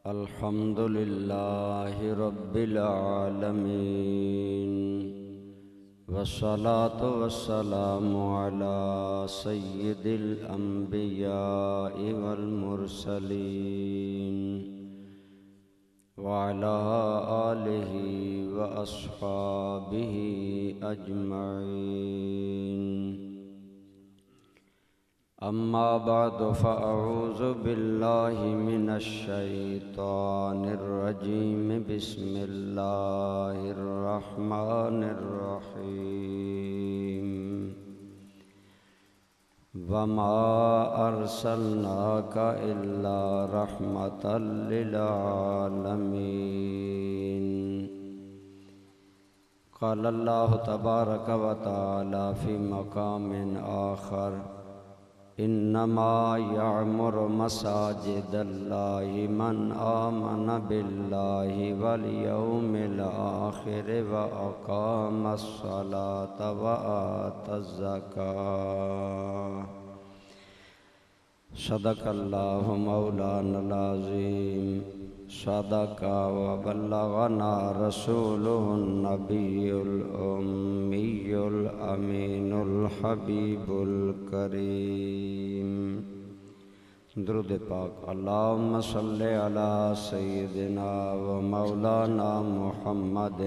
الحمد للہ رب العالمین والصلاة والسلام علی سید الانبیاء والمرسلین وعلی آلہ واصحابہ اجمعین اما بعد فاعوذ باللہ من الشیطان الرجیم بسم اللہ الرحمن الرحیم وما ارسلناک الا رحمتا للعالمین قال اللہ تبارک و تعالی فی مقام آخر انما یعمر مساجد اللہ من آمن باللہ والیوم الآخر واقام الصلاة وآت الزکاة صدق اللہ مولانا العظیم صدق وبلغنا رسوله النبی الأمی الأمین الحبیب الکریم درود پاک اللہم صلی علی سیدنا و مولانا محمد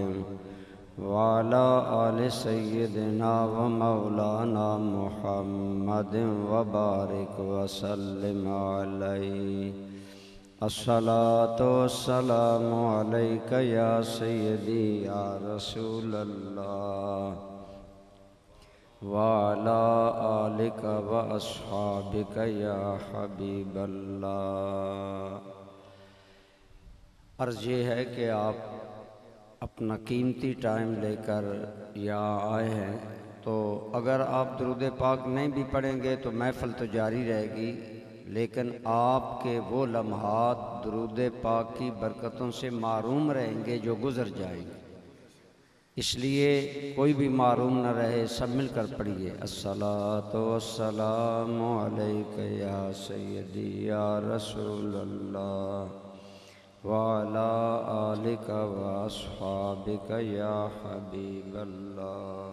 وعلی آل سیدنا و مولانا محمد وبارک وسلم علیہ الصلاة والسلام علیک یا سیدی یا رسول اللہ وعلی آلک و اصحابک یا حبیب اللہ۔ عرض یہ ہے کہ آپ اپنا قیمتی ٹائم لے کر یہاں آئے ہیں، تو اگر آپ درود پاک نہیں بھی پڑھیں گے تو محفل تو جاری رہے گی، لیکن آپ کے وہ لمحات درود پاک کی برکتوں سے محروم رہیں گے جو گزر جائیں گے، اس لیے کوئی بھی محروم نہ رہے، سب مل کر پڑھیے الصلاۃ والسلام علیک یا سیدی یا رسول اللہ وعلی آلک واصحابک یا حبیب اللہ۔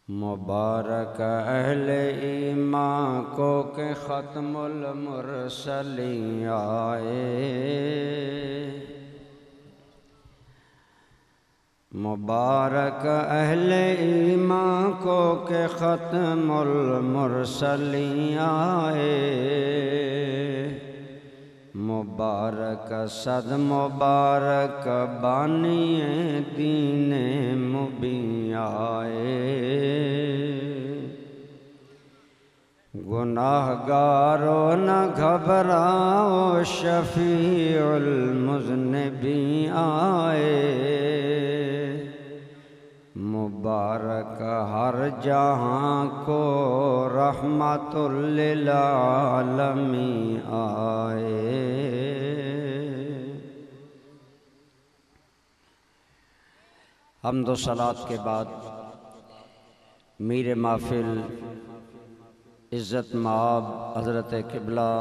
مبارک اہل ایمان کو کہ ختم المرسلین آئے، مبارک اہل ایمان کو کہ ختم المرسلین آئے، مبارک صد مبارک بانی دین مبین آئے، گناہگارو نہ گھبراؤ شفیع المذنبین آئے، مبارک ہر جہاں کو رحمت للعالمین آئے۔ حمد و صلوات کے بعد میر محفل عزت مآب حضرت قبلہ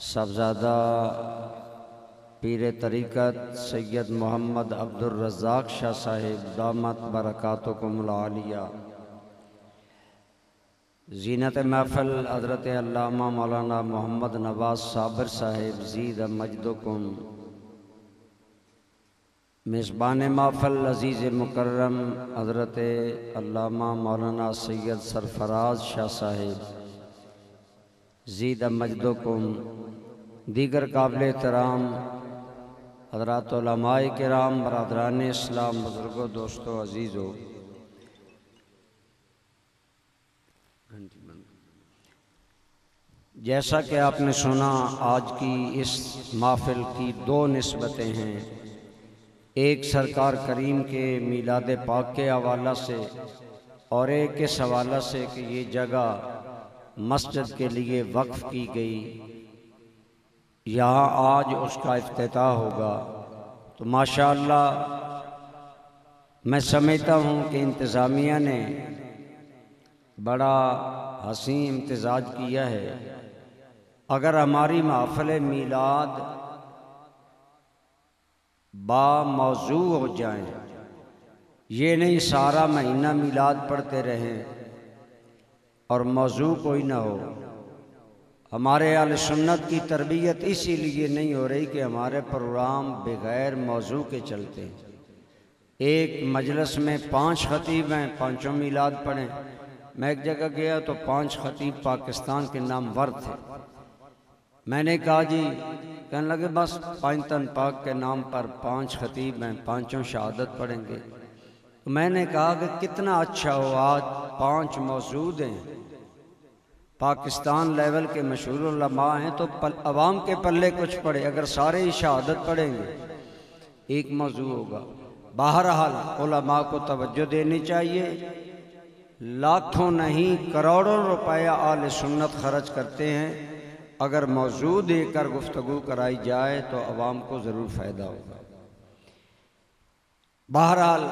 صاحبزادہ پیر طریقت سید محمد عبدالرزاق شاہ صاحب دامت برکاتکم العالیہ، زینت محفل حضرت علامہ مولانا محمد نواز صابر صاحب زید مجدکم، میزبان محفل عزیز مکرم حضرت علامہ مولانا سید سرفراز شاہ صاحب زید مجدکم، دیگر قابل احترام حضرات علماء کرام، برادران اسلام، بزرگوں، دوستوں، عزیزوں، جیسا کہ آپ نے سنا آج کی اس محفل کی دو نسبتیں ہیں، ایک سرکار کریم کے میلاد پاک کے حوالہ سے اور ایک اس حوالہ سے کہ یہ جگہ مسجد کے لیے وقف کی گئی، یہاں آج اس کا افتتاح ہوگا، تو ماشاءاللہ میں سمجھتا ہوں کہ انتظامیہ نے بڑا حسین امتزاج کیا ہے اگر ہماری محفل میلاد با موضوع ہو جائیں، یہ نہیں سارا مہینہ میلاد پڑھتے رہیں اور موضوع کوئی نہ ہو۔ ہمارے اہل سنت کی تربیت اسی لیے نہیں ہو رہی کہ ہمارے پروگرام بغیر موضوع کے چلتے ہیں۔ ایک مجلس میں 5 خطیب ہیں، 5 میلاد پڑھیں۔ میں ایک جگہ گیا تو 5 خطیب پاکستان کے نامور تھے۔ میں نے کہا جی، کہنے لگے بس پائنتن پاک کے نام پر 5 خطیب ہیں، 5 شہادت پڑھیں گے۔ تو میں نے کہا کہ کتنا اچھا ہو، آج 5 موجود ہیں، پاکستان لیول کے مشہور علماء ہیں، تو عوام کے پلے کچھ پڑھے۔ اگر سارے ہی شہادت پڑھیں گے ایک موضوع ہوگا۔ بہرحال علماء کو توجہ دینی چاہیے۔ لاکھوں نہیں کروڑوں روپیہ اہل سنت خرچ کرتے ہیں، اگر موضوع دے کر گفتگو کرائی جائے تو عوام کو ضرور فائدہ ہوگا۔ بہرحال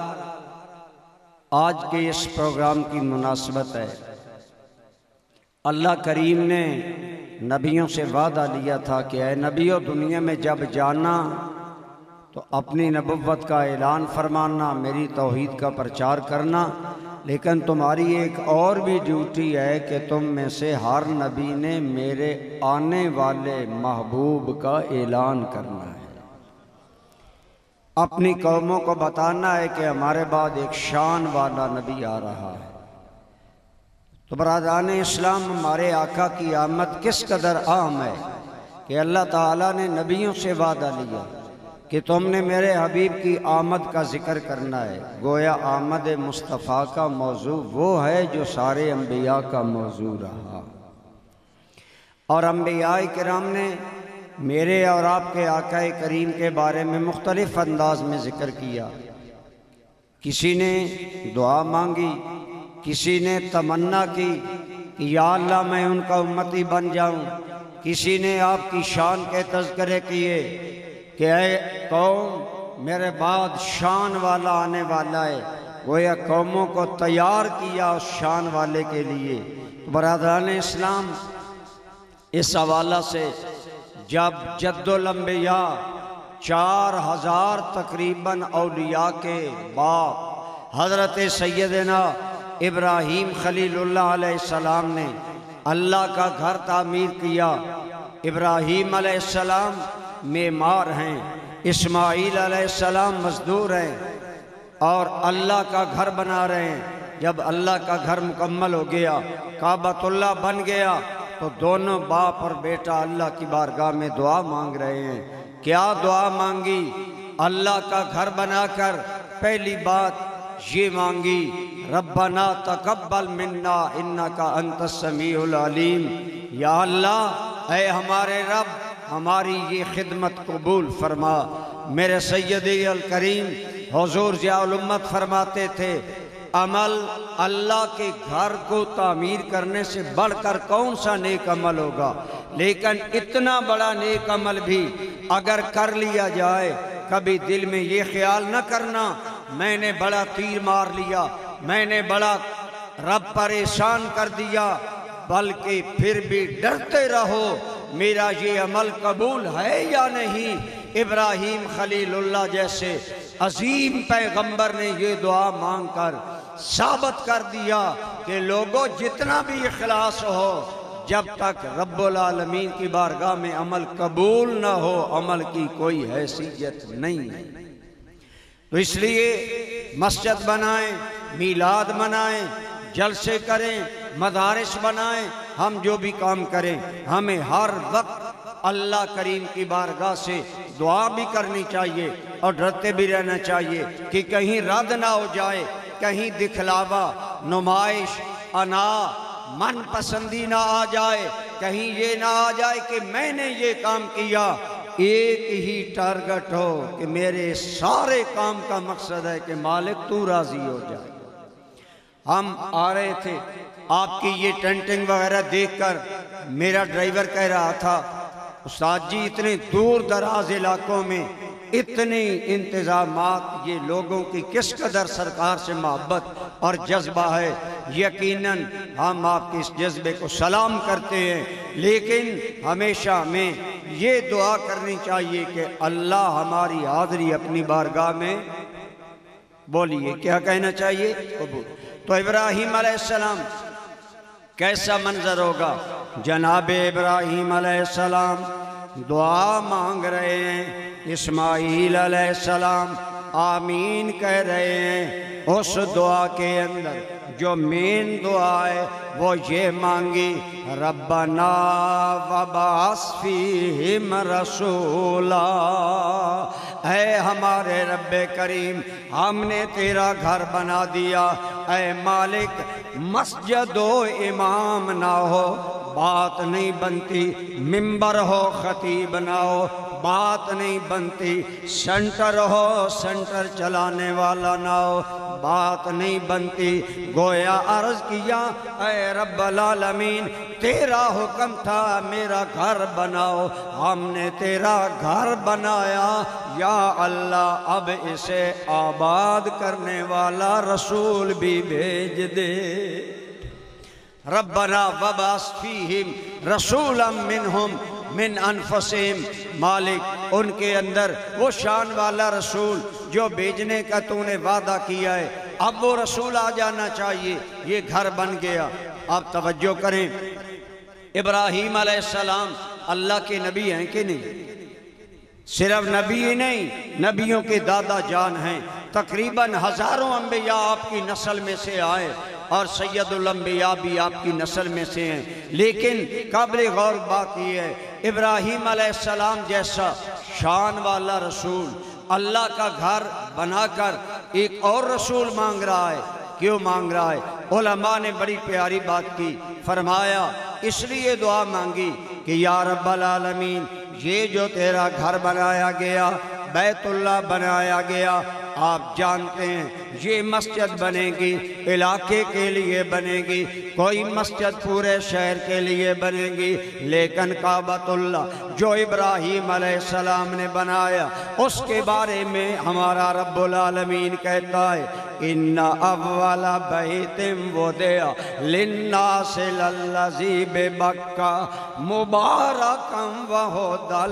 آج کے اس پروگرام کی مناسبت ہے، اللہ کریم نے نبیوں سے وعدہ لیا تھا کہ اے نبیو، دنیا میں جب جانا تو اپنی نبوت کا اعلان فرمانا، میری توحید کا پرچار کرنا، لیکن تمہاری ایک اور بھی ڈیوٹی ہے کہ تم میں سے ہر نبی نے میرے آنے والے محبوب کا اعلان کرنا ہے، اپنی قوموں کو بتانا ہے کہ ہمارے بعد ایک شان والا نبی آ رہا ہے۔ تو برادران اسلام، ہمارے آقا کی آمد کس قدر اہم ہے کہ اللہ تعالیٰ نے نبیوں سے وعدہ لیا کہ تم نے میرے حبیب کی آمد کا ذکر کرنا ہے۔ گویا آمد مصطفیٰ کا موضوع وہ ہے جو سارے انبیاء کا موضوع رہا، اور انبیاء کرام نے میرے اور آپ کے آقا کریم کے بارے میں مختلف انداز میں ذکر کیا۔ کسی نے دعا مانگی، کسی نے تمنا کی کہ یا اللہ میں ان کا امتی بن جاؤں، کسی نے آپ کی شان کے تذکرے کیے کہ اے قوم، میرے بعد شان والا آنے والا ہے، گویا قوموں کو تیار کیا اس شان والے کے لیے۔ برادران اسلام، اس حوالہ سے جب جد الانبیاء 4000 تقریباً اولیاء کے باپ حضرت سیدنا ابراہیم خلیل اللہ علیہ السلام نے اللہ کا گھر تعمیر کیا، ابراہیم علیہ السلام معمار ہیں، اسماعیل علیہ السلام مزدور ہیں، اور اللہ کا گھر بنا رہے ہیں۔ جب اللہ کا گھر مکمل ہو گیا، کعبۃ اللہ بن گیا، تو دونوں باپ اور بیٹا اللہ کی بارگاہ میں دعا مانگ رہے ہیں۔ کیا دعا مانگی؟ اللہ کا گھر بنا کر پہلی بات یہ مانگی، ربنا تقبل منا انکا انت السمیع العلیم، یا اللہ اے ہمارے رب، ہماری یہ خدمت قبول فرما۔ میرے سیدی الکریم حضور ضیاء الامت فرماتے تھے، عمل اللہ کے گھر کو تعمیر کرنے سے بڑھ کر کون سا نیک عمل ہوگا، لیکن اتنا بڑا نیک عمل بھی اگر کر لیا جائے، کبھی دل میں یہ خیال نہ کرنا میں نے بڑا تیر مار لیا، میں نے بڑا رب پریشان کر دیا، بلکہ پھر بھی ڈرتے رہو میرا یہ عمل قبول ہے یا نہیں۔ ابراہیم خلیل اللہ جیسے عظیم پیغمبر نے یہ دعا مانگ کر ثابت کر دیا کہ لوگوں جتنا بھی اخلاص ہو، جب تک رب العالمین کی بارگاہ میں عمل قبول نہ ہو، عمل کی کوئی حیثیت نہیں ہے۔ تو اس لیے مسجد بنائیں، میلاد منائیں، جلسے کریں، مدارس بنائیں، ہم جو بھی کام کریں، ہمیں ہر وقت اللہ کریم کی بارگاہ سے دعا بھی کرنی چاہیے اور ڈرتے بھی رہنا چاہیے کہ کہیں رد نہ ہو جائے، کہیں دکھلاوا، نمائش، انا، من پسندی نہ آ جائے، کہیں یہ نہ آ جائے کہ میں نے یہ کام کیا۔ ایک ہی ٹارگٹ ہو کہ میرے سارے کام کا مقصد ہے کہ مالک تو راضی ہو جائے۔ ہم آ رہے تھے، آپ کی یہ ٹینٹنگ وغیرہ دیکھ کر میرا ڈرائیور کہہ رہا تھا، استاد جی اتنے دور دراز علاقوں میں اتنی انتظامات، یہ لوگوں کی کس قدر سرکار سے محبت اور جذبہ ہے۔ یقیناً ہم آپ کے اس جذبے کو سلام کرتے ہیں، لیکن ہمیشہ ہمیں یہ دعا کرنی چاہیے کہ اللہ ہماری حاضری اپنی بارگاہ میں، بولیے کیا کہنا چاہیے، قبول۔ تو ابراہیم علیہ السلام کیسا منظر ہوگا؟ جناب ابراہیم علیہ السلام دعا مانگ رہے ہیں، اسماعیل علیہ السلام آمین کہہ رہے ہیں۔ اس دعا کے اندر جو مین دعا ہے وہ یہ مانگی، ربنا وبعث فیہم رسولا، اے ہمارے رب کریم ہم نے تیرا گھر بنا دیا، اے مالک مسجد و امام نہ ہو بات نہیں بنتی، ممبر ہو خطیب نہ ہو بات نہیں بنتی، سنٹر ہو سنٹر چلانے والا نہ ہو بات نہیں بنتی۔ گویا عرض کیا اے رب العالمین تیرا حکم تھا میرا گھر بناؤ، ہم نے تیرا گھر بنایا، یا اللہ اب اسے آباد کرنے والا رسول بھی بھیج دے۔ ربنا وبعث فیہم رسولا منہم من انفسہم، مالک ان کے اندر وہ شان والا رسول جو بھیجنے کا تو نے وعدہ کیا ہے، اب وہ رسول آ جانا چاہیے۔ یہ گھر بن گیا۔ آپ توجہ کریں، ابراہیم علیہ السلام اللہ کے نبی ہیں کہ نہیں؟ صرف نبی ہی نہیں، نبیوں کے دادا جان ہیں۔ تقریباً ہزاروں انبیاء آپ کی نسل میں سے آئے اور سید الانبیاء بھی آپ کی نسل میں سے ہیں، لیکن قابل غور بات یہ ہے ابراہیم علیہ السلام جیسا شان والا رسول اللہ کا گھر بنا کر ایک اور رسول مانگ رہا ہے۔ کیوں مانگ رہا ہے؟ علماء نے بڑی پیاری بات کی، فرمایا اس لیے دعا مانگی کہ یا رب العالمین یہ جو تیرا گھر بنایا گیا، بیت اللہ بنایا گیا، آپ جانتے ہیں یہ مسجد بنے گی علاقے کے لیے بنے گی، کوئی مسجد پورے شہر کے لیے بنے گی، لیکن کعبۃ اللہ جو ابراہیم علیہ السلام نے بنایا اس کے بارے میں ہمارا رب العالمین کہتا ہے ان اول بیت وضع للناس للذی ببکہ مبارکا وہدی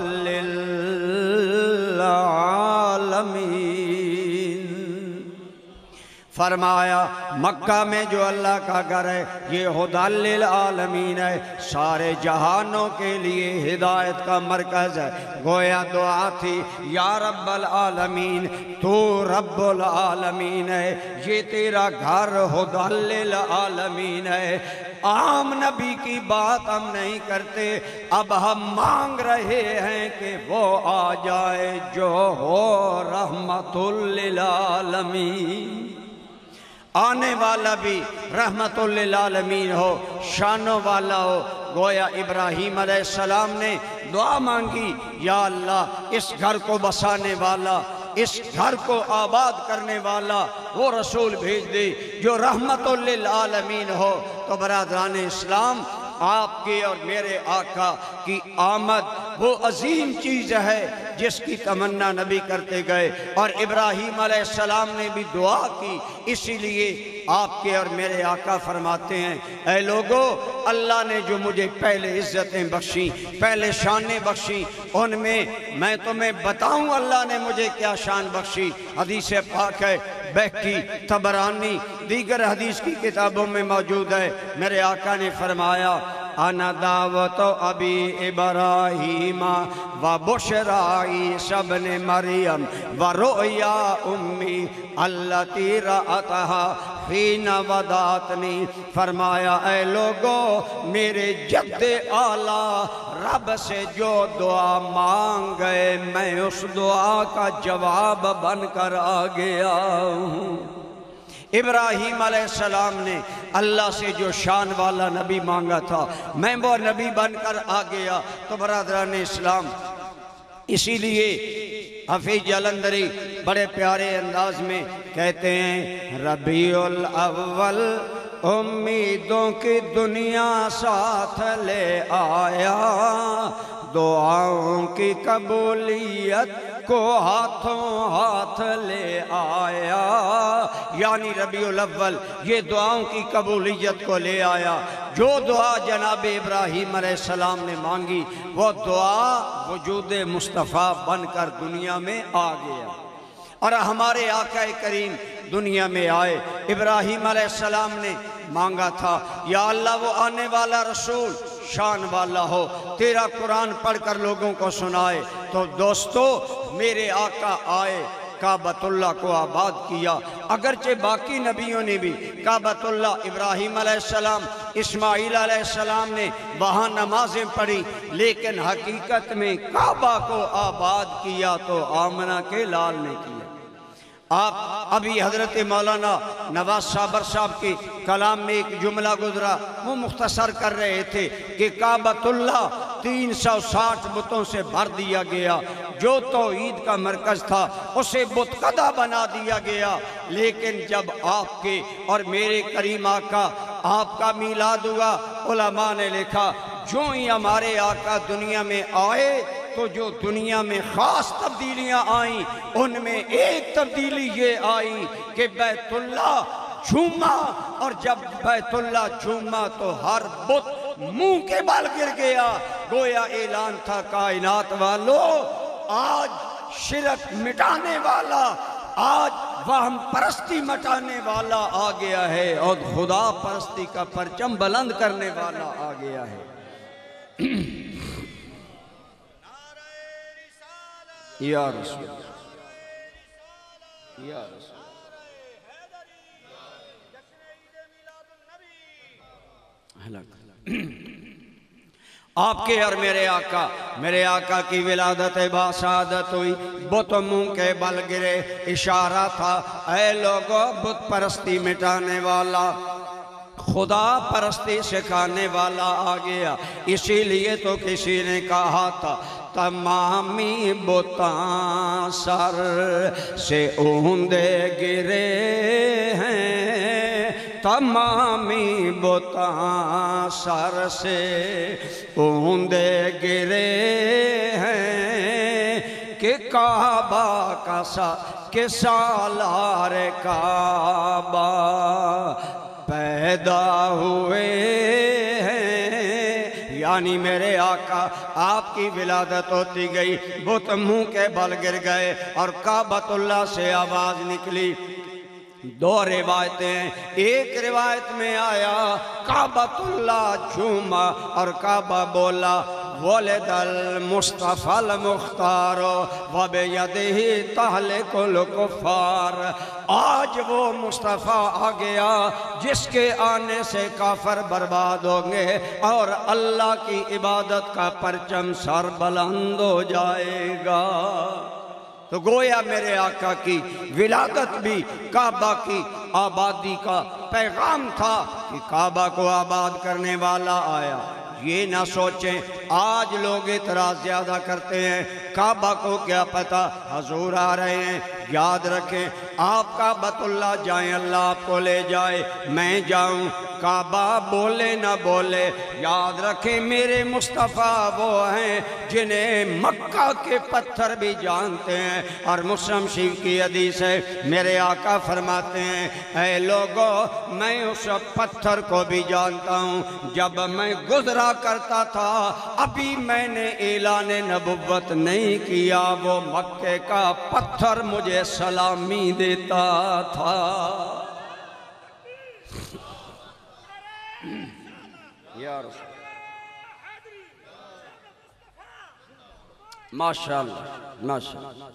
للعالمین۔ فرمایا مکہ میں جو اللہ کا گھر ہے یہ ہدی للعالمین ہے، سارے جہانوں کے لیے ہدایت کا مرکز ہے۔ گویا دعا تھی یا رب العالمین تو رب العالمین ہے، یہ تیرا گھر ہدی للعالمین ہے۔ عام نبی کی بات ہم نہیں کرتے، اب ہم مانگ رہے ہیں کہ وہ آ جائے جو ہو رحمت للعالمین، آنے والا بھی رحمت للعالمین ہو، شانوں والا ہو۔ گویا ابراہیم علیہ السلام نے دعا مانگی یا اللہ اس گھر کو بسانے والا، اس گھر کو آباد کرنے والا وہ رسول بھیج دے جو رحمت للعالمین ہو۔ تو برادران اسلام آپ کے اور میرے آقا کی آمد وہ عظیم چیز ہے جس کی تمنا نبی کرتے گئے، اور ابراہیم علیہ السلام نے بھی دعا کی، اسی لیے آپ کے اور میرے آقا فرماتے ہیں اے لوگو اللہ نے جو مجھے پہلے عزتیں بخشی، پہلے شانیں بخشی، ان میں تمہیں بتاؤں اللہ نے مجھے کیا شان بخشی۔ حدیث پاک ہے، بہقی، طبرانی، دیگر حدیث کی کتابوں میں موجود ہے، میرے آقا نے فرمایا انا دعوت ابی ابراہیم و بشرا عیسی ابن مریم و رؤیا امی التی رأتہا حین ودعتنی۔ فرمایا اے لوگو میرے جد اعلیٰ رب سے جو دعا مانگ گئے میں اس دعا کا جواب بن کر آ گیا ہوں۔ ابراہیم علیہ السلام نے اللہ سے جو شان والا نبی مانگا تھا میں وہ نبی بن کر آ گیا۔ تو برادران اسلام اسی لیے حفیظ جلندری بڑے پیارے انداز میں کہتے ہیں ربیع الاول امیدوں کی دنیا ساتھ لے آیا، دعاؤں کی قبولیت کو ہاتھوں ہاتھ لے آیا، یعنی ربیع الاول یہ دعاؤں کی قبولیت کو لے آیا۔ جو دعا جناب ابراہیم علیہ السلام نے مانگی وہ دعا وجود مصطفیٰ بن کر دنیا میں آ گیا، اور ہمارے آقا کریم دنیا میں آئے۔ ابراہیم علیہ السلام نے مانگا تھا یا اللہ وہ آنے والا رسول شان والا ہو، تیرا قرآن پڑھ کر لوگوں کو سنائے۔ تو دوستو میرے آقا آئے، کعبۃ اللہ کو آباد کیا، اگرچہ باقی نبیوں نے بھی کعبۃ اللہ، ابراہیم علیہ السلام، اسماعیل علیہ السلام نے وہاں نمازیں پڑھی، لیکن حقیقت میں کعبہ کو آباد کیا تو آمنہ کے لال نے کیا۔ آپ ابھی حضرت مولانا نواز صابر صاحب کے کلام میں ایک جملہ گزرا، وہ مختصر کر رہے تھے کہ کعبۃ اللہ 360 بتوں سے بھر دیا گیا، جو توحید کا مرکز تھا اسے بت قدہ بنا دیا گیا۔ لیکن جب آپ کے اور میرے کریم آقا آپ کا میلاد ہوا، علماء نے لکھا جو ہی ہمارے آقا دنیا میں آئے تو جو دنیا میں خاص تبدیلیاں آئیں ان میں ایک تبدیلی یہ آئی کہ بیت اللہ جھوما، اور جب بیت اللہ جھوما تو ہر بت منہ کے بال گر گیا۔ گویا اعلان تھا کائنات والو، آج شرک مٹانے والا، آج وہم پرستی مٹانے والا آ گیا ہے، اور خدا پرستی کا پرچم بلند کرنے والا آ گیا ہے۔ یا رسول یا رسول آپ کے اور میرے آقا کی ولادت باسعادت ہوئی، بت منہ کے بل گرے، اشارہ تھا اے لوگو بت پرستی مٹانے والا، خدا پرستی سکھانے والا آ گیا۔ اسی لیے تو کسی نے کہا تھا تمامی بتاں سر سے اوندے گرے ہیں، تمامی بتاں سر سے اوندے گرے ہیں، کہ کعبہ کا کہ سالار کعبہ پیدا ہوئے ہیں۔ یعنی میرے آقا آپ کی ولادت ہوتی گئی، بت منہ کے بل گر گئے اور کعبۃ اللہ سے آواز نکلی۔ دو روایتیں ہیں، ایک روایت میں آیا کعبۃ اللہ جھوما اور کعبہ بولا ولد المصطفی المختار وبیدہ تہلک الکفار، آج وہ مصطفیٰ آ گیا جس کے آنے سے کافر برباد ہوں گے اور اللہ کی عبادت کا پرچم سر بلند ہو جائے گا۔ تو گویا میرے آقا کی ولادت بھی کعبہ کی آبادی کا پیغام تھا کہ کعبہ کو آباد کرنے والا آیا۔ یہ نہ سوچیں آج لوگ اعتراض زیادہ کرتے ہیں، کعبہ کو کیا پتہ حضور آ رہے ہیں۔ یاد رکھیں آپ کعبۃ اللہ جائیں، اللہ آپ کو لے جائے، میں جاؤں، کعبہ بولے نہ بولے، یاد رکھیں میرے مصطفیٰ وہ ہیں جنہیں مکہ کے پتھر بھی جانتے ہیں۔ اور مسلم شریف کی حدیث ہے، میرے آقا فرماتے ہیں اے لوگو میں اس پتھر کو بھی جانتا ہوں، جب میں گزرا کرتا تھا ابھی میں نے اعلان نبوت نہیں کیا، وہ مکے کا پتھر مجھے سلامی دیتا تھا۔ یا رسول ماشاءاللہ ماشاءاللہ،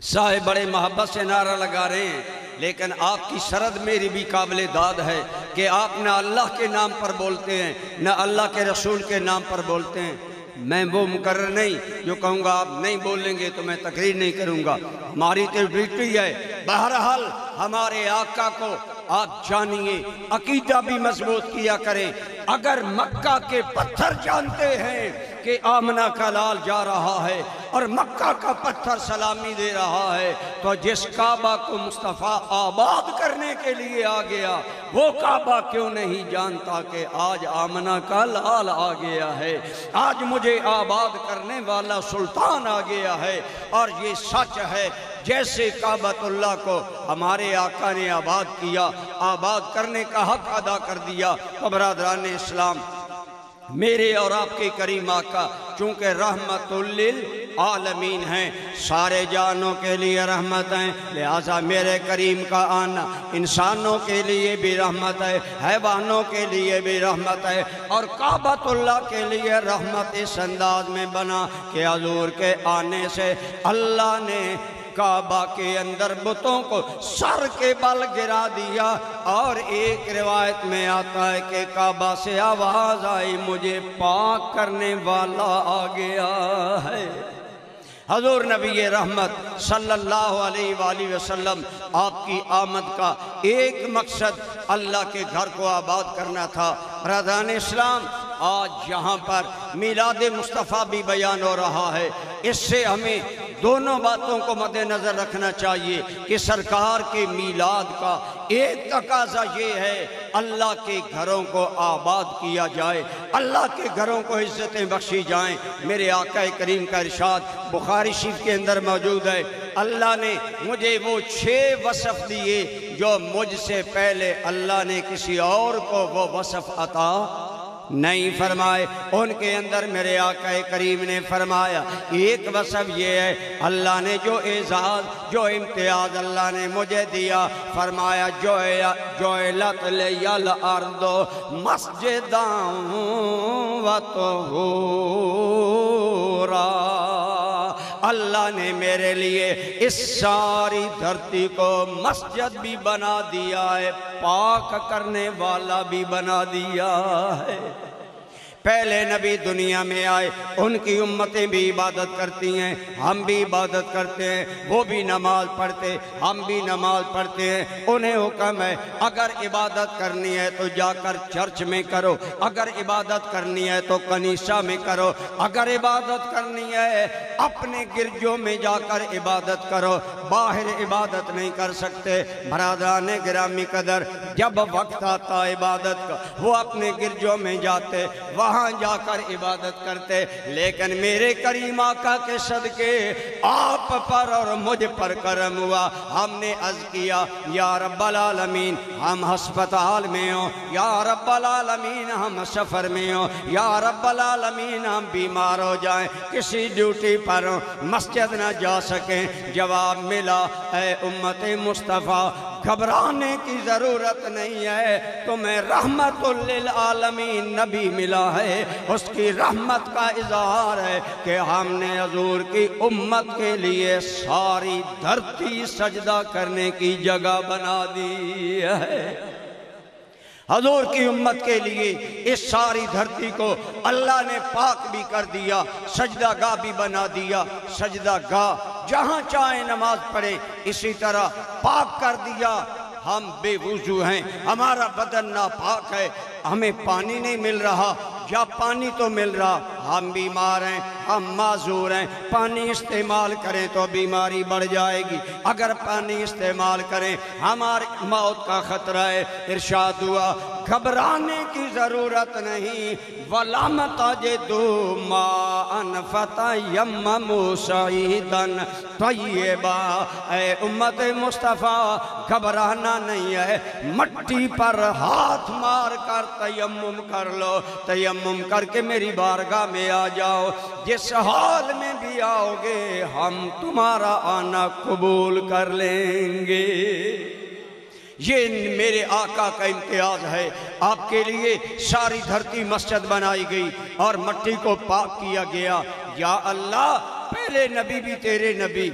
صاحب بڑے محبت سے نعرہ لگا رہے ہیں، لیکن آپ کی سرد میری بھی قابل داد ہے کہ آپ نہ اللہ کے نام پر بولتے ہیں نہ اللہ کے رسول کے نام پر بولتے ہیں۔ میں وہ مقرر نہیں جو کہوں گا آپ نہیں بولیں گے تو میں تقریر نہیں کروں گا، ہماری تو ڈیوٹی ہے۔ بہرحال ہمارے آقا کو آپ جانیے، عقیدہ بھی مضبوط کیا کریں، اگر مکہ کے پتھر جانتے ہیں کہ آمنہ کا لال جا رہا ہے اور مکہ کا پتھر سلامی دے رہا ہے، تو جس کعبہ کو مصطفیٰ آباد کرنے کے لیے آ گیا وہ کعبہ کیوں نہیں جانتا کہ آج آمنہ کا لال آ گیا ہے، آج مجھے آباد کرنے والا سلطان آ گیا ہے۔ اور یہ سچ ہے، جیسے کعبۃ اللہ کو ہمارے آقا نے آباد کیا، آباد کرنے کا حق ادا کر دیا، تو برادران اسلام، میرے اور آپ کے کریم آقا چونکہ رحمت للعالمین ہیں، سارے جانوں کے لیے رحمت ہیں، لہٰذا میرے کریم کا آنا انسانوں کے لیے بھی رحمت ہے، حیوانوں کے لیے بھی رحمت ہے، اور کعبۃ اللہ کے لیے رحمت اس انداز میں بنا کہ حضور کے آنے سے اللہ نے کعبہ کے اندر بتوں کو سر کے بل گرا دیا، اور ایک روایت میں آتا ہے کہ کعبہ سے آواز آئی، مجھے پاک کرنے والا آ گیا ہے۔ حضور نبی رحمت صلی اللہ علیہ وآلہ وسلم، آپ کی آمد کا ایک مقصد اللہ کے گھر کو آباد کرنا تھا۔ برادران اسلام، آج یہاں پر میلاد مصطفیٰ بھی بیان ہو رہا ہے، اس سے ہمیں دونوں باتوں کو مد نظر رکھنا چاہیے کہ سرکار کے میلاد کا ایک تقاضا یہ ہے اللہ کے گھروں کو آباد کیا جائے، اللہ کے گھروں کو عزتیں بخشی جائیں۔ میرے آقا کریم کا ارشاد بخاری شریف کے اندر موجود ہے، اللہ نے مجھے وہ 6 وصف دیے جو مجھ سے پہلے اللہ نے کسی اور کو وہ وصف عطا نہیں فرمائے۔ ان کے اندر میرے آقا کریم نے فرمایا ایک وصف یہ ہے، اللہ نے جو اعزاز جو امتیاز اللہ نے مجھے دیا، فرمایا جعلت لی الارض مسجدا و طہورا، اللہ نے میرے لیے اس ساری دھرتی کو مسجد بھی بنا دیا ہے، پاک کرنے والا بھی بنا دیا ہے۔ پہلے نبی دنیا میں آئے، ان کی امتیں بھی عبادت کرتی ہیں، ہم بھی عبادت کرتے ہیں، وہ بھی نماز پڑھتے، ہم بھی نماز پڑھتے ہیں۔ انہیں حکم ہے اگر عبادت کرنی ہے تو جا کر چرچ میں کرو، اگر عبادت کرنی ہے تو کنیسہ میں کرو، اگر عبادت کرنی ہے اپنے گرجوں میں جا کر عبادت کرو، باہر عبادت نہیں کر سکتے۔ برادران گرامی قدر، جب وقت آتا عبادت کا وہ اپنے گرجوں میں جاتے، وہاں جا کر عبادت کرتے، لیکن میرے کریم آقا کے صدقے آپ پر اور مجھ پر کرم ہوا، ہم نے عرض کیا یا رب العالمین ہم ہسپتال میں ہوں، یا رب العالمین ہم سفر میں ہوں، یا رب العالمین ہم بیمار ہو جائیں، کسی ڈیوٹی پر ہوں، مسجد نہ جا سکیں۔ جواب ملا، اے امت مصطفیٰ گھبرانے کی ضرورت نہیں ہے، تمہیں رحمت للعالمین نبی ملا ہے، اس کی رحمت کا اظہار ہے کہ ہم نے حضور کی امت کے لیے ساری دھرتی سجدہ کرنے کی جگہ بنا دی ہے۔ حضور کی امت کے لیے اس ساری دھرتی کو اللہ نے پاک بھی کر دیا، سجدہ گاہ بھی بنا دیا، سجدہ گاہ جہاں چاہیں نماز پڑھیں، اسی طرح پاک کر دیا۔ ہم بے وضو ہیں، ہمارا بدن ناپاک ہے، ہمیں پانی نہیں مل رہا، یا پانی تو مل رہا، ہم بیمار ہیں، ہم معذور ہیں، پانی استعمال کریں تو بیماری بڑھ جائے گی، اگر پانی استعمال کریں ہماری موت کا خطرہ ہے۔ ارشاد ہوا گھبرانے کی ضرورت نہیں، وَلَمْ تَجِدُوا مَاءً فَتَيَمَّمُوا صَعِيدًا طَيِّبًا، اے امت مصطفیٰ گھبرانا نہیں ہے، مٹی پر ہاتھ مار کر تیمم کر لو، تیمم کر کے میری بارگاہ میں آ جاؤ، جس حال میں بھی آؤ گے ہم تمہارا آنا قبول کر لیں گے۔ یہ میرے آقا کا امتیاز ہے، آپ کے لیے ساری دھرتی مسجد بنائی گئی اور مٹی کو پاک کیا گیا۔ یا اللہ، پہلے نبی بھی تیرے نبی،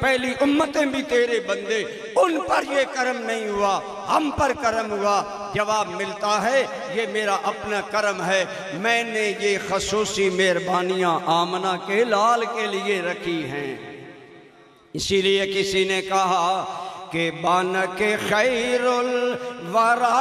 پہلی امتیں بھی تیرے بندے، ان پر یہ کرم نہیں ہوا، ہم پر کرم ہوا۔ جواب ملتا ہے یہ میرا اپنا کرم ہے، میں نے یہ خصوصی مہربانیاں آمنہ کے لال کے لیے رکھی ہیں۔ اسی لیے کسی نے کہا کہ بان کے خیر الورا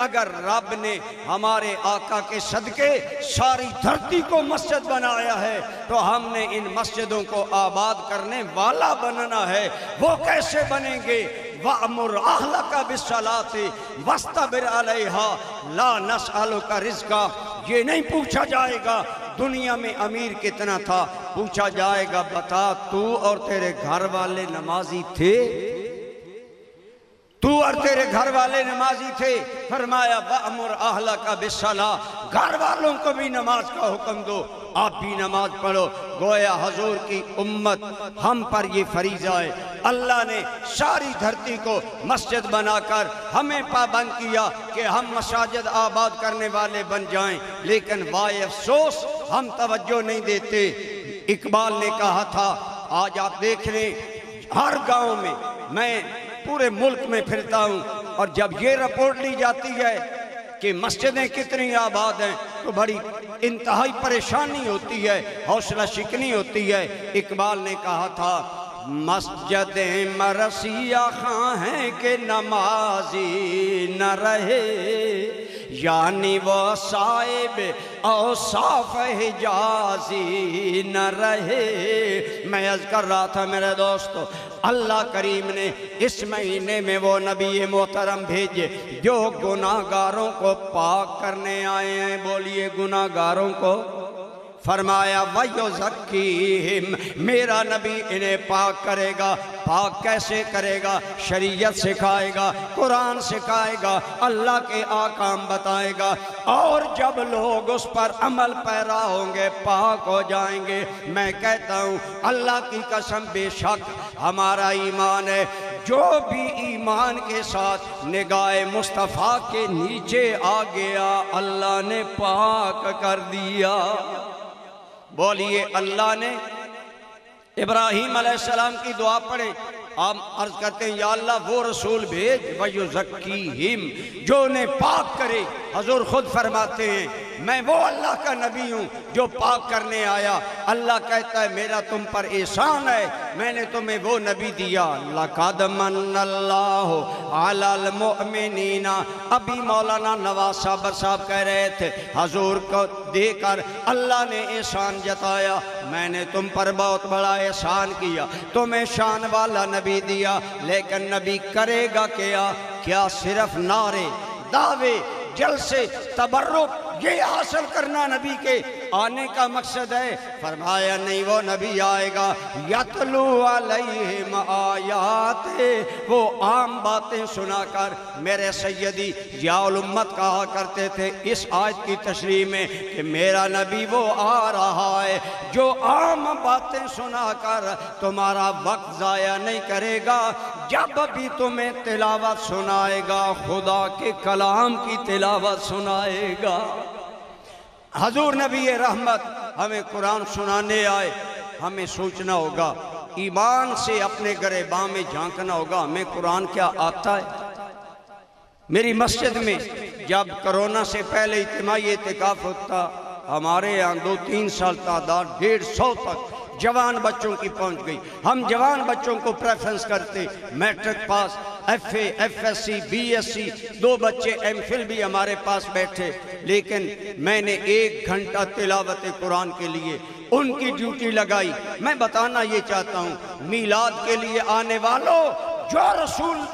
اگر رب نے ہمارے آقا کے صدقے ساری دھرتی کو مسجد بنایا ہے تو ہم نے ان مسجدوں کو آباد کرنے والا بننا ہے۔ وہ کیسے بنیں گے؟ وَأْمُرْ أَهْلَكَ بِالصَّلَاةِ وَاسْتَبِرْ عَلَيْهَا لَا نَسْأَلُكَ رِزْقًا۔ یہ نہیں پوچھا جائے گا دنیا میں امیر کتنا تھا، پوچھا جائے گا بتا تو اور تیرے گھر والے نمازی تھے؟ تو اور تیرے گھر والے نمازی تھے؟ فرمایا وَأْمُرْ أَهْلَكَ بِالصَّلَاةِ، گھر والوں کو بھی نماز کا حکم دو، آپ بھی نماز پڑھو۔ گویا حضور کی امت ہم پر یہ فریضہ ہے۔ اللہ نے ساری دھرتی کو مسجد بنا کر ہمیں پابند کیا کہ ہم مساجد آباد کرنے والے بن جائیں، لیکن وائے افسوس ہم توجہ نہیں دیتے۔ اقبال نے کہا تھا، آج آپ دیکھ لیں ہر گاؤں میں پورے ملک میں پھرتا ہوں اور جب یہ رپورٹ لی جاتی ہے کہ مسجدیں کتنی آباد ہیں تو بڑی انتہائی پریشانی ہوتی ہے، حوصلہ شکنی ہوتی ہے۔ اقبال نے کہا تھا مسجدیں مرثیہ خواں ہیں کہ نمازی نہ رہے، یعنی وہ صاحب اوصاف حجازی نہ رہے۔ میں عرض کر رہا تھا میرے دوستو، اللہ کریم نے اس مہینے میں وہ نبی محترم بھیجے جو گناہگاروں کو پاک کرنے آئے ہیں۔ بولیے گناہگاروں کو، فرمایا وَيُزَكِّيهِمْ، میرا نبی انہیں پاک کرے گا۔ پاک کیسے کرے گا؟ شریعت سکھائے گا، قرآن سکھائے گا، اللہ کے احکام بتائے گا، اور جب لوگ اس پر عمل پیرا ہوں گے پاک ہو جائیں گے۔ میں کہتا ہوں اللہ کی قسم بے شک ہمارا ایمان ہے، جو بھی ایمان کے ساتھ نگاہ مصطفیٰ کے نیچے آ گیا اللہ نے پاک کر دیا۔ بولیے اللہ نے ابراہیم علیہ السلام کی دعا پڑھیں، آپ عرض کرتے ہیں یا اللہ وہ رسول بھیج وَيُزَكِّيهِمْ جو انہیں پاک کرے۔ حضور خود فرماتے ہیں میں وہ اللہ کا نبی ہوں جو پاک کرنے آیا۔ اللہ کہتا ہے میرا تم پر احسان ہے، میں نے تمہیں وہ نبی دیا۔ لَقَدْ مَنَّ اللَّهُ عَلَى الْمُؤْمِنِينَ، ابھی مولانا نواز صاحب کہہ رہے تھے حضور کو دے کر اللہ نے احسان جتایا، میں نے تم پر بہت بڑا احسان کیا، تمہیں شان والا نبی دیا، لیکن نبی کرے گا کیا صرف نعرے، دعوے، جلسے، تبرک یہ حاصل کرنا نبی کے آنے کا مقصد ہے؟ فرمایا نہیں، وہ نبی آئے گا یتلو علیہم آیات، وہ عام باتیں سنا کر، میرے سیدی ضیاء الامت کہا کرتے تھے اس آیت کی تشریح میں کہ میرا نبی وہ آ رہا ہے جو عام باتیں سنا کر تمہارا وقت ضائع نہیں کرے گا، جب بھی تمہیں تلاوت سنائے گا خدا کے کلام کی تلاوت سنائے گا۔ حضور نبی رحمت ہمیں قرآن سنانے آئے، ہمیں سوچنا ہوگا، ایمان سے اپنے گریباں میں جھانکنا ہوگا ہمیں قرآن کیا آتا ہے۔ میری مسجد میں جب کرونا سے پہلے اجتماعی اعتکاف ہوتا، ہمارے یہاں 2-3 سال تعداد 150 تک جوان بچوں کی پہنچ گئی۔ ہم جوان بچوں کو پریفرنس کرتے، matric pass, F A, F S C, B S C, 2 بچے ایم فل بھی ہمارے پاس بیٹھے، لیکن میں نے 1 گھنٹہ تلاوت قرآن کے لیے ان کی ڈیوٹی لگائی۔ میں بتانا یہ چاہتا ہوں میلاد کے لیے آنے والوں،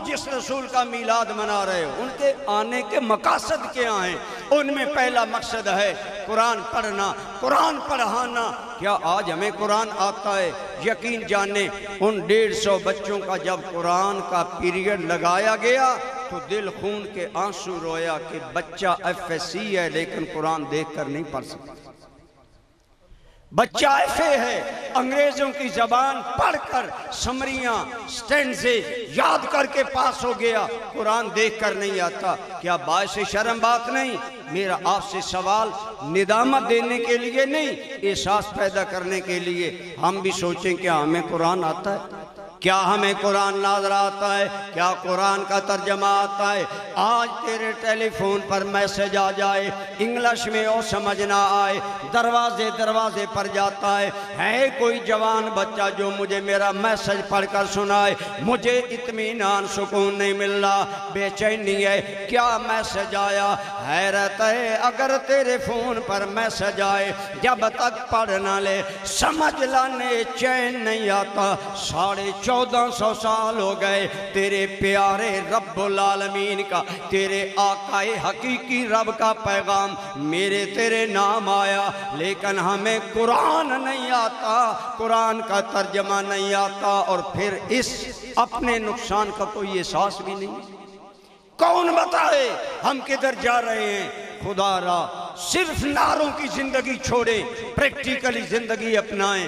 جس رسول کا میلاد منا رہے ہو ان کے آنے کے مقاصد کیا ہیں؟ ان میں پہلا مقصد ہے قرآن پڑھنا، قرآن پڑھانا۔ کیا آج ہمیں قرآن آتا ہے؟ یقین جانیں ان 150 بچوں کا جب قرآن کا پیریڈ لگایا گیا تو دل خون کے آنسو رویا کہ بچہ ایف ایس سی ہے لیکن قرآن دیکھ کر نہیں پڑھ سکتا، بچہ ایف اے ہے، انگریزوں کی زبان پڑھ کر سمریاں، سٹینزے یاد کر کے پاس ہو گیا، قرآن دیکھ کر نہیں آتا۔ کیا باعث شرم بات نہیں؟ میرا آپ سے سوال ندامت دینے کے لیے نہیں، احساس پیدا کرنے کے لیے، ہم بھی سوچیں کہ ہمیں قرآن آتا ہے۔ کیا ہمیں قرآن نازل آتا ہے؟ کیا قرآن کا ترجمہ آتا ہے؟ آج تیرے ٹیلی فون پر میسج آ جائے انگلش میں اور سمجھ نہ آئے، دروازے پر جاتا ہے کوئی جوان بچہ جو مجھے میرا میسج پڑھ کر سنائے؟ مجھے اطمینان سکون نہیں مل رہا، بے چینی ہے۔ کیا میسج آیا؟ حیرت ہے اگر تیرے فون پر میسج آئے، جب تک پڑھ نہ لے سمجھ لانے چین نہیں آتا۔ 1450 سال ہو گئے تیرے پیارے رب العالمین کا، تیرے آقا حقیقی رب کا پیغام میرے تیرے نام آیا، لیکن ہمیں قرآن نہیں آتا، قرآن کا ترجمہ نہیں آتا، اور پھر اس اپنے نقصان کا کوئی احساس بھی نہیں۔ کون بتائے ہم کدھر جا رہے ہیں؟ خدا را صرف نعروں کی زندگی چھوڑیں، پریکٹیکلی زندگی اپنائیں۔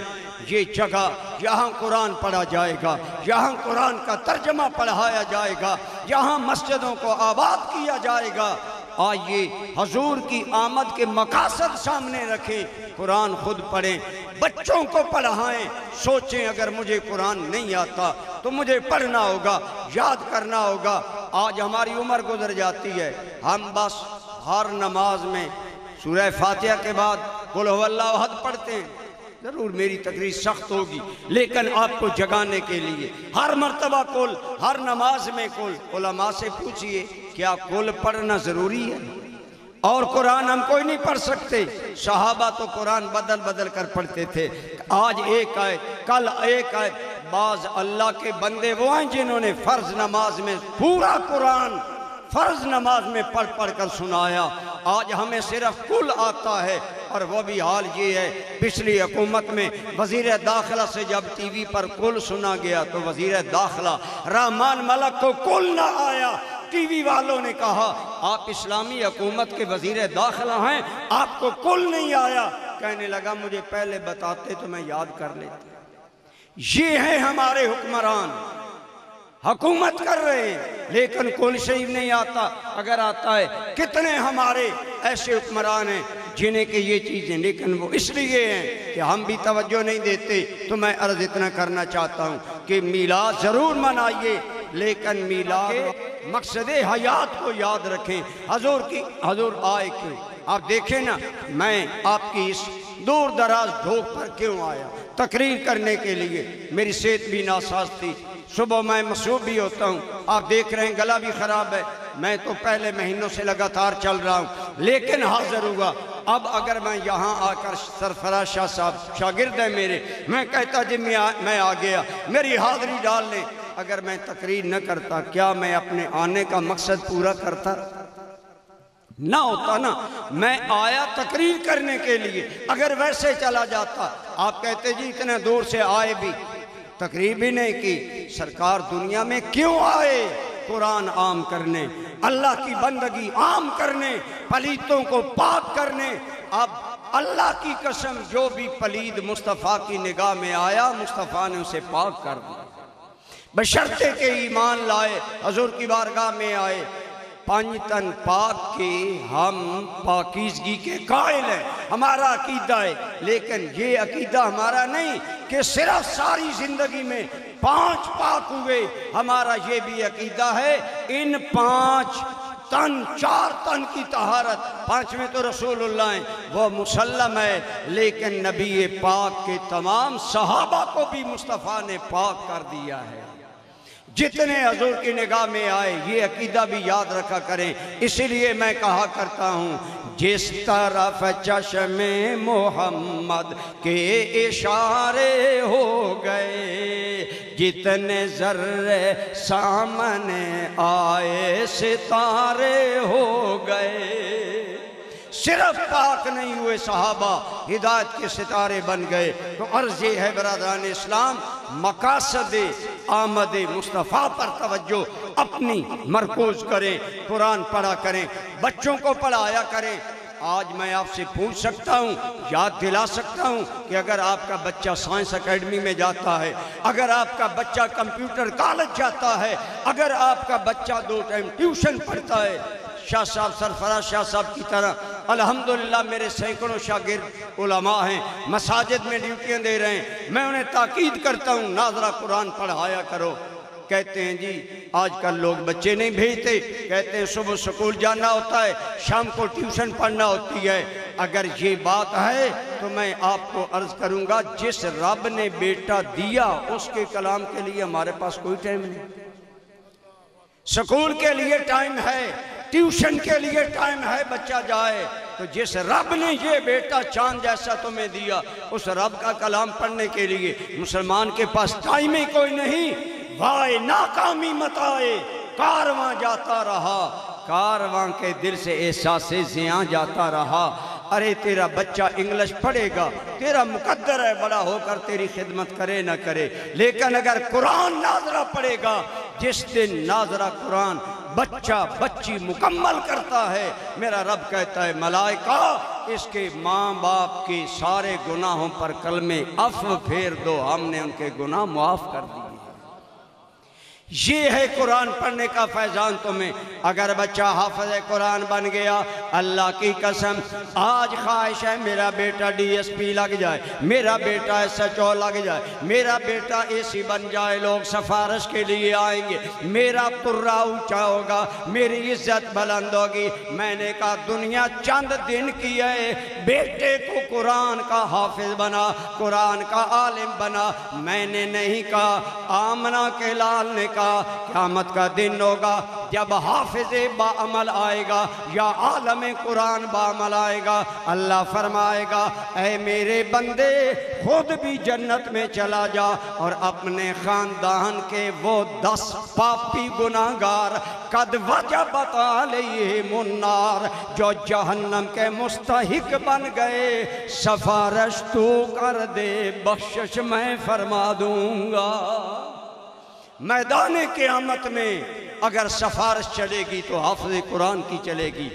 یہ جگہ یہاں قرآن پڑھا جائے گا، یہاں قرآن کا ترجمہ پڑھایا جائے گا، یہاں مسجدوں کو آباد کیا جائے گا۔ آئیے حضور کی آمد کے مقاصد سامنے رکھیں، قرآن خود پڑھیں، بچوں کو پڑھائیں۔ سوچیں اگر مجھے قرآن نہیں آتا تو مجھے پڑھنا ہوگا، یاد کرنا ہوگا۔ آج ہماری عمر گزر جاتی ہے، ہم بس ہر نماز میں سورہ فاتحہ کے بعد قل هو اللہ احد پڑھتے ہیں۔ ضرور میری تقریر سخت ہوگی، لیکن آپ کو جگانے کے لیے ہر مرتبہ قل، ہر نماز میں قل۔ علماء سے پوچھئے کیا قل پڑھنا ضروری ہے؟ اور قرآن ہم کوئی نہیں پڑھ سکتے؟ صحابہ تو قرآن بدل کر پڑھتے تھے، آج ایک آیت کل ایک آیت۔ بعض اللہ کے بندے وہ ہیں جنہوں نے فرض نماز میں پورا قرآن فرض نماز میں پڑھ کر سنایا۔ آج ہمیں صرف قل آتا ہے، اور وہ بھی حال یہ ہے، پچھلی حکومت میں وزیر داخلہ سے جب ٹی وی پر قل سنا گیا تو وزیر داخلہ رحمان ملک کو قل نہ آیا۔ ٹی وی والوں نے کہا آپ اسلامی حکومت کے وزیر داخلہ ہیں، آپ کو قل نہیں آیا۔ کہنے لگا مجھے پہلے بتاتے تو میں یاد کر لیتا۔ یہ ہیں ہمارے حکمران، حکومت کر رہے ہیں لیکن قل شریف نہیں آتا۔ اگر آتا ہے کتنے ہمارے ایسے حکمران ہیں جنہیں کہ یہ چیزیں، لیکن وہ اس لیے ہیں کہ ہم بھی توجہ نہیں دیتے۔ تو میں عرض اتنا کرنا چاہتا ہوں کہ میلاد ضرور منائیے، لیکن میلاد مقصد حیات کو یاد رکھیں۔ حضور آئے کیوں؟ آپ دیکھیں نا، میں آپ کی اس دور دراز ڈھوک پر کیوں آیا؟ تقریر کرنے کے لیے۔ میری صحت بھی ناساز تھی، صبح میں مصروف بھی ہوتا ہوں، آپ دیکھ رہے ہیں گلا بھی خراب ہے۔ میں تو پہلے مہینوں سے لگاتار چل رہا ہوں، لیکن حاضر ہوا۔ اب اگر میں یہاں آ کر سرفراز شاہ صاحب شاگرد ہیں میرے، میں کہتا جی میں آ گیا، میری حاضری ڈال لیں۔ اگر میں تقریر نہ کرتا، کیا میں اپنے آنے کا مقصد پورا کرتا؟ نہ ہوتا نا۔ میں آیا تقریر کرنے کے لیے، اگر ویسے چلا جاتا آپ کہتے جی اتنے دور سے آئے بھی تقریر بھی نہیں کی۔ سرکار دنیا میں کیوں آئے؟ قرآن عام کرنے، اللہ کی بندگی عام کرنے، پلیتوں کو پاک کرنے۔ اب اللہ کی قسم جو بھی پلید مصطفیٰ کی نگاہ میں آیا، مصطفیٰ نے اسے پاک کر دیا، بشرطے کے ایمان لائے، حضور کی بارگاہ میں آئے۔ پنج تن پاک کے ہم پاکیزگی کے قائل ہیں، ہمارا عقیدہ ہے، لیکن یہ عقیدہ ہمارا نہیں کہ صرف ساری زندگی میں 5 پاک ہوئے۔ ہمارا یہ بھی عقیدہ ہے ان 5 تن 4 تن کی طہارت، 5 میں تو رسول اللہ ہیں، وہ مسلم ہے، لیکن نبی پاک کے تمام صحابہ کو بھی مصطفیٰ نے پاک کر دیا ہے۔ جتنے حضور کی نگاہ میں آئے، یہ عقیدہ بھی یاد رکھا کریں۔ اسی لیے میں کہا کرتا ہوں جس طرف چشم محمد کے اشارے ہو گئے، جتنے ذرے سامنے آئے ستارے ہو گئے۔ صرف پاک نہیں ہوئے صحابہ، ہدایت کے ستارے بن گئے۔ تو عرض یہ ہے برادران اسلام، مقاصد آمد مصطفیٰ پر توجہ اپنی مرکوز کریں، قرآن پڑھا کریں، بچوں کو پڑھایا کریں۔ آج میں آپ سے پوچھ سکتا ہوں، یاد دلا سکتا ہوں کہ اگر آپ کا بچہ سائنس اکیڈمی میں جاتا ہے، اگر آپ کا بچہ کمپیوٹر کالج جاتا ہے، اگر آپ کا بچہ 2 ٹائم ٹیوشن پڑھتا ہے، شاہ صاحب سرفراز شاہ صاحب کی طرح الحمدللہ میرے سینکڑوں شاگرد علماء ہیں، مساجد میں ڈیوٹیاں دے رہے ہیں، میں انہیں تاکید کرتا ہوں ناظرہ قرآن پڑھایا کرو۔ کہتے ہیں جی آج کل لوگ بچے نہیں بھیجتے، کہتے ہیں صبح سکول جانا ہوتا ہے، شام کو ٹیوشن پڑھنا ہوتی ہے۔ اگر یہ بات ہے تو میں آپ کو عرض کروں گا جس رب نے بیٹا دیا اس کے کلام کے لیے ہمارے پاس کوئی ٹائم نہیں۔ سکول کے لیے ٹائم ہے، ٹیوشن کے لیے ٹائم ہے، بچہ جائے تو جس رب نے یہ بیٹا چاند جیسا تمہیں دیا اس رب کا کلام پڑھنے کے لیے مسلمان کے پاس ٹائم ہی کوئی نہیں۔ وائے ناکامی مت آئے، کارواں جاتا رہا، کارواں کے دل سے احساس زیاں جاتا رہا۔ ارے تیرا بچہ انگلش پڑھے گا، تیرا مقدر ہے بڑا ہو کر تیری خدمت کرے نہ کرے، لیکن اگر قرآن ناظرہ پڑھے گا، جس دن ناظرہ قرآن بچہ بچی مکمل کرتا ہے، میرا رب کہتا ہے ملائکہ اس کے ماں باپ کے سارے گناہوں پر کلمے عفو پھیر دو، ہم نے ان کے گناہ معاف کر دیے۔ یہ ہے قرآن پڑھنے کا فیضان تمہیں۔ اگر بچہ حافظ قرآن بن گیا، اللہ کی قسم آج خواہش ہے میرا بیٹا ڈی ایس پی لگ جائے، میرا بیٹا ایس ایچ او لگ جائے، میرا بیٹا اے سی بن جائے، لوگ سفارش کے لیے آئیں گے، میرا پرہ اونچا ہوگا، میری عزت بلند ہوگی۔ میں نے کہا دنیا چند دن کی ہے، بیٹے کو قرآن کا حافظ بنا، قرآن کا عالم بنا۔ میں نے نہیں کہا، آمنہ کے لال نے کہا قیامت کا دن ہوگا جب حافظ با عمل آئے گا یا عالم قرآن با عمل آئے گا، اللہ فرمائے گا اے میرے بندے خود بھی جنت میں چلا جا اور اپنے خاندان کے وہ 10 پاپی گناہگار قد وجبت علیہم النار جو جہنم کے مستحق بن گئے، سفارش تو کر دے بخشش میں فرما دوں گا۔ میدان قیامت میں اگر سفارش چلے گی تو حافظ قرآن کی چلے گی،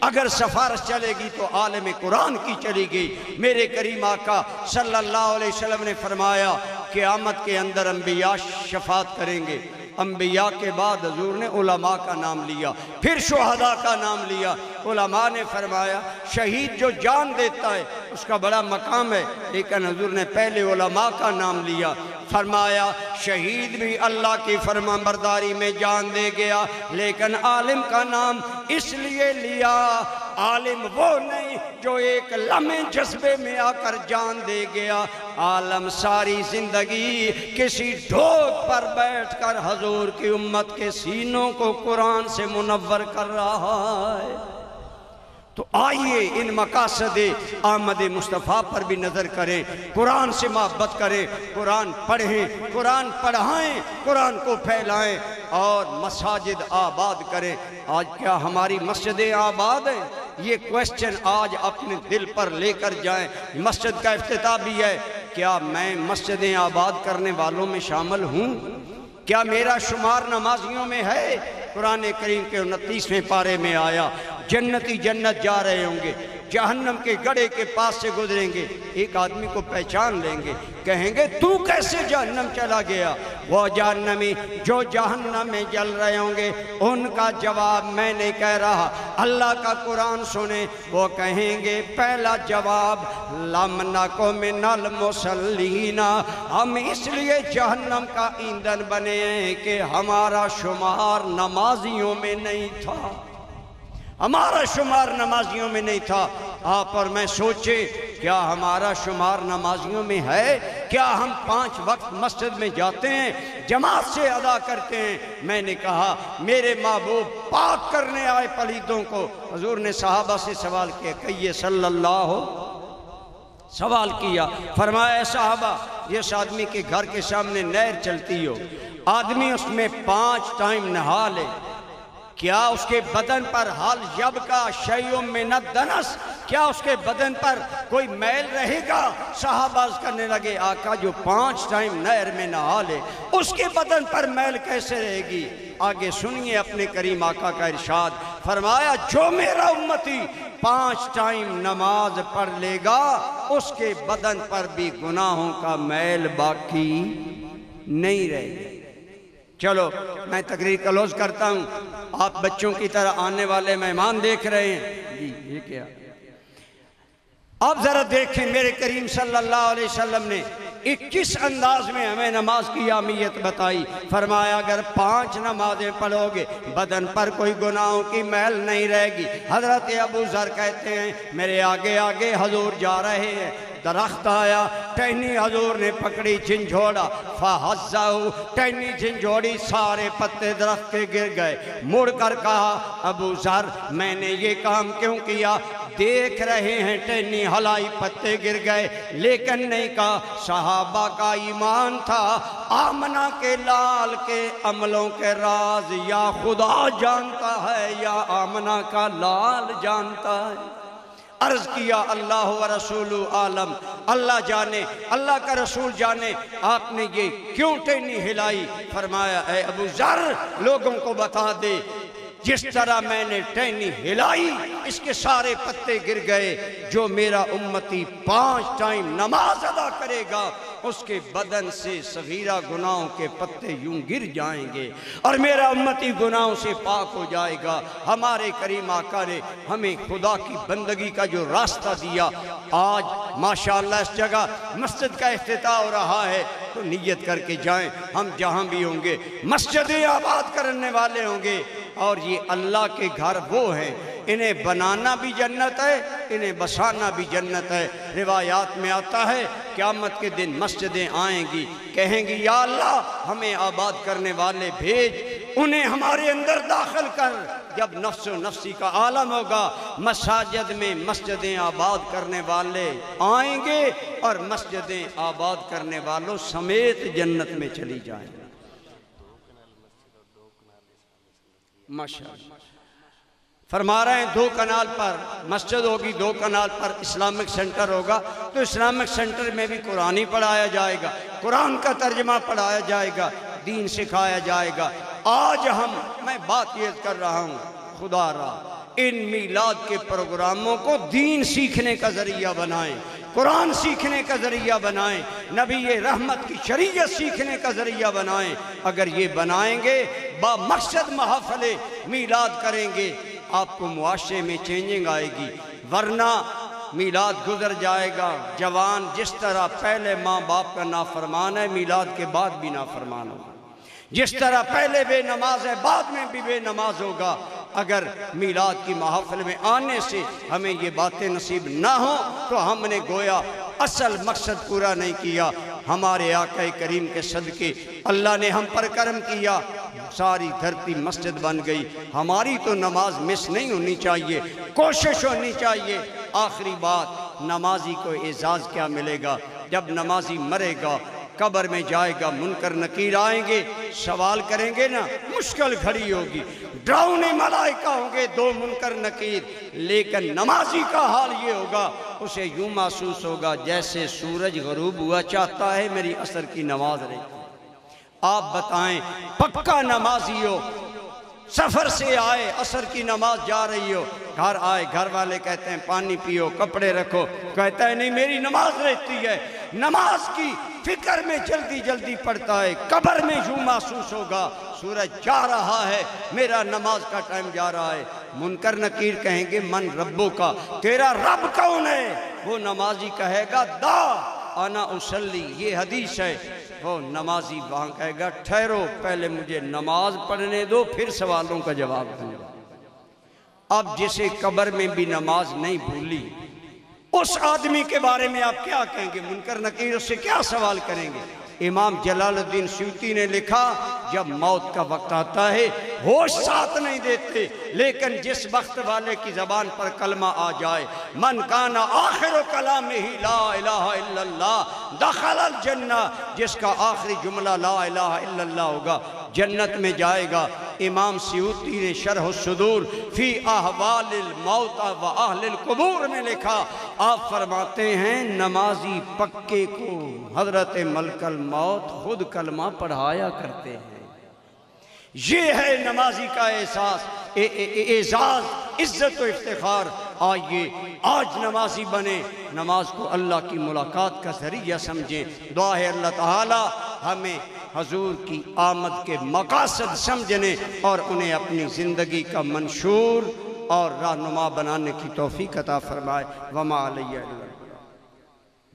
اگر سفارش چلے گی تو عالم قرآن کی چلے گی۔ میرے کریم آقا صلی اللہ علیہ وسلم نے فرمایا قیامت کے اندر انبیاء شفاعت کریں گے، انبیاء کے بعد حضور نے علماء کا نام لیا، پھر شہداء کا نام لیا۔ علماء نے فرمایا شہید جو جان دیتا ہے اس کا بڑا مقام ہے، لیکن حضور نے پہلے علماء کا نام لیا۔ فرمایا شہید بھی اللہ کی فرمان برداری میں جان دے گیا، لیکن عالم کا نام اس لیے لیا، عالم وہ نہیں جو ایک لمحے جذبے میں آ کر جان دے گیا، عالم ساری زندگی کسی ڈھوک پر بیٹھ کر حضور کی امت کے سینوں کو قرآن سے منور کر رہا ہے۔ تو آئیے ان مقاصد آمد مصطفیٰ پر بھی نظر کریں، قرآن سے محبت کریں، قرآن پڑھیں، قرآن پڑھائیں، قرآن کو پھیلائیں اور مساجد آباد کریں۔ آج کیا ہماری مسجدیں آباد ہیں؟ یہ کویسچن آج اپنے دل پر لے کر جائیں۔ مسجد کا افتتاح بھی ہے، کیا میں مسجدیں آباد کرنے والوں میں شامل ہوں؟ کیا میرا شمار نمازیوں میں ہے؟ قرآن کریم کے 29ویں پارے میں آیا جنتی جنت جا رہے ہوں گے، جہنم کے گڑھے کے پاس سے گزریں گے، ایک آدمی کو پہچان لیں گے، کہیں گے تو کیسے جہنم چلا گیا؟ وہ جہنمی جو جہنم میں جل رہے ہوں گے ان کا جواب میں نہیں کہہ رہا، اللہ کا قرآن سنیں، وہ کہیں گے پہلا جواب لم نکو من المصلین، ہم اس لیے جہنم کا ایندھن بنے ہیں کہ ہمارا شمار نمازیوں میں نہیں تھا، ہمارا شمار نمازیوں میں نہیں تھا۔ آپ اور میں سوچے کیا ہمارا شمار نمازیوں میں ہے؟ کیا ہم 5 وقت مسجد میں جاتے ہیں، جماعت سے ادا کرتے ہیں؟ میں نے کہا میرے محبوب پاک کرنے آئے پلیتوں کو، حضور نے صحابہ سے سوال کیا، کہیے صلی اللہ سوال کیا، فرمایا صحابہ جس آدمی کے گھر کے سامنے نہر چلتی ہو، آدمی اس میں 5 ٹائم نہا لے، کیا اس کے بدن پر حال جب کا شیء من الدنس، کیا اس کے بدن پر کوئی میل رہے گا؟ صحابہ عرض کرنے لگے آقا جو 5 ٹائم نہر میں نہا لے اس کے بدن پر میل کیسے رہے گی؟ آگے سنیے اپنے کریم آقا کا ارشاد، فرمایا جو میرا امتی 5 ٹائم نماز پڑھ لے گا اس کے بدن پر بھی گناہوں کا میل باقی نہیں رہے گا۔ چلو میں تقریر کلوز کرتا ہوں، آپ بچوں کی طرح آنے والے مہمان دیکھ رہے ہیں، جی یہ کیا اب ذرا دیکھیں میرے کریم صلی اللہ علیہ وسلم نے کس انداز میں ہمیں نماز کی اہمیت بتائی. فرمایا اگر 5 نمازیں پڑھو گے بدن پر کوئی گناہوں کی میل نہیں رہے گی. حضرت ابو ذر کہتے ہیں میرے آگے آگے حضور جا رہے ہیں, درخت آیا, ٹہنی حضور نے پکڑی, جھنجھوڑا, فہزہو, ٹہنی جھنجھوڑی, سارے پتے درخت کے گر گئے. مڑ کر کہا ابو ذر میں نے یہ کام کیوں کیا؟ دیکھ رہے ہیں ٹہنی ہلائی, پتے گر گئے, لیکن نہیں کہا صحابہ کا ایمان تھا آمنہ کے لال کے عملوں کے راز یا خدا جانتا ہے یا آمنہ کا لال جانتا ہے. عرض کیا اللہ و رسول عالم, اللہ جانے, اللہ کا رسول جانے آپ نے یہ کیوں ٹہنی ہلائی. فرمایا اے ابو ذر لوگوں کو بتا دے جس طرح میں نے ٹہنی ہلائی اس کے سارے پتے گر گئے. جو میرا امتی 5 ٹائم نماز ادا کرے گا اس کے بدن سے صغیرہ گناہوں کے پتے یوں گر جائیں گے اور میرا امتی گناہوں سے پاک ہو جائے گا. ہمارے کریم آقا نے ہمیں خدا کی بندگی کا جو راستہ دیا, آج ماشاءاللہ اس جگہ مسجد کا افتتاح ہو رہا ہے تو نیت کر کے جائیں. ہم جہاں بھی ہوں گے مسجدیں آباد کرنے والے ہوں گے, اور یہ اللہ کے گھر وہ ہیں انہیں بنانا بھی جنت ہے, انہیں بسانا بھی جنت ہے. روایات میں آتا ہے قیامت کے دن مسجدیں آئیں گی, کہیں گی یا اللہ ہمیں آباد کرنے والے بھیج, انہیں ہمارے اندر داخل کر. جب نفس و نفسی کا عالم ہوگا مساجد میں مسجدیں آباد کرنے والے آئیں گے اور مسجدیں آباد کرنے والوں سمیت جنت میں چلی جائیں گے. ماشاءاللہ فرما رہے ہیں 2 کنال پر مسجد ہوگی, 2 کنال پر اسلامک سینٹر ہوگا, تو اسلامک سینٹر میں بھی قرآن ہی پڑھایا جائے گا, قرآن کا ترجمہ پڑھایا جائے گا, دین سکھایا جائے گا. آج میں بات یہ کر رہا ہوں خدا را ان میلاد کے پروگراموں کو دین سیکھنے کا ذریعہ بنائیں, قرآن سیکھنے کا ذریعہ بنائیں, نبی رحمت کی شریعت سیکھنے کا ذریعہ بنائیں. اگر یہ بنائیں گے با مقصد محافل میلاد کریں گے آپ کو معاشرے میں چینجنگ آئے گی. ورنہ میلاد گزر جائے گا, جوان جس طرح پہلے ماں باپ کا نافرمان ہے میلاد کے بعد بھی نافرمان ہوگا, جس طرح پہلے بے نماز ہے بعد میں بھی بے نماز ہوگا. اگر میلاد کی محافل میں آنے سے ہمیں یہ باتیں نصیب نہ ہوں تو ہم نے گویا اصل مقصد پورا نہیں کیا. ہمارے آقا کریم کے صدقے اللہ نے ہم پر کرم کیا, ساری دھرتی مسجد بن گئی. ہماری تو نماز مس نہیں ہونی چاہیے, کوشش ہونی چاہیے. آخری بات, نمازی کو اعزاز کیا ملے گا؟ جب نمازی مرے گا قبر میں جائے گا, منکر نکیر آئیں گے, سوال کریں گے نا, مشکل کھڑی ہوگی, ڈراؤنے ملائکہ ہوں گے 2 منکر نکیر. لیکن نمازی کا حال یہ ہوگا اسے یوں محسوس ہوگا جیسے سورج غروب ہوا چاہتا ہے میری عصر کی نماز رہی. آپ بتائیں پکا نمازی ہو, سفر سے آئے عصر کی نماز جا رہی ہو, گھر آئے گھر والے کہتے ہیں پانی پیو, کپڑے رکھو, کہتا ہے نہیں میری نماز رہتی ہے. نماز کی فکر میں جلدی جلدی پڑھتا ہے, قبر میں یوں محسوس ہوگا سورج جا رہا ہے میرا نماز کا ٹائم جا رہا ہے. منکر نکیر کہیں گے من ربو کا, تیرا رب کون ہے؟ وہ نمازی کہے گا دا انا اصلی, یہ حدیث ہے. وہ نمازی وہاں کہے گا ٹھہرو پہلے مجھے نماز پڑھنے دو پھر سوالوں کا جواب دوں. اب جسے قبر میں بھی نماز نہیں بھولی اس آدمی کے بارے میں آپ کیا کہیں گے؟ منکر نکیر اس سے کیا سوال کریں گے؟ امام جلال الدین سیوطی نے لکھا جب موت کا وقت آتا ہے ہوش ساتھ نہیں دیتے, لیکن جس وقت والے کی زبان پر کلمہ آ جائے, من کانا آخر کلامہ لا الہ الا اللہ دخل الجنہ, جس کا آخری جملہ لا الہ الا اللہ ہوگا جنت میں جائے گا. امام سیوطی نے شرح الصدور فی احوال الموت و اہل القبور میں لکھا, آپ فرماتے ہیں نمازی پکے کو حضرت ملک الموت خود کلمہ پڑھایا کرتے ہیں. یہ ہے نمازی کا احساس, اعزاز, عزت و افتخار. آئیے آج نمازی بنے, نماز کو اللہ کی ملاقات کا ذریعہ سمجھیں. دعا ہے اللہ تعالی ہمیں حضور کی آمد کے مقاصد سمجھنے اور انہیں اپنی زندگی کا منشور اور رہنما بنانے کی توفیق عطا فرمائے. وما علیہ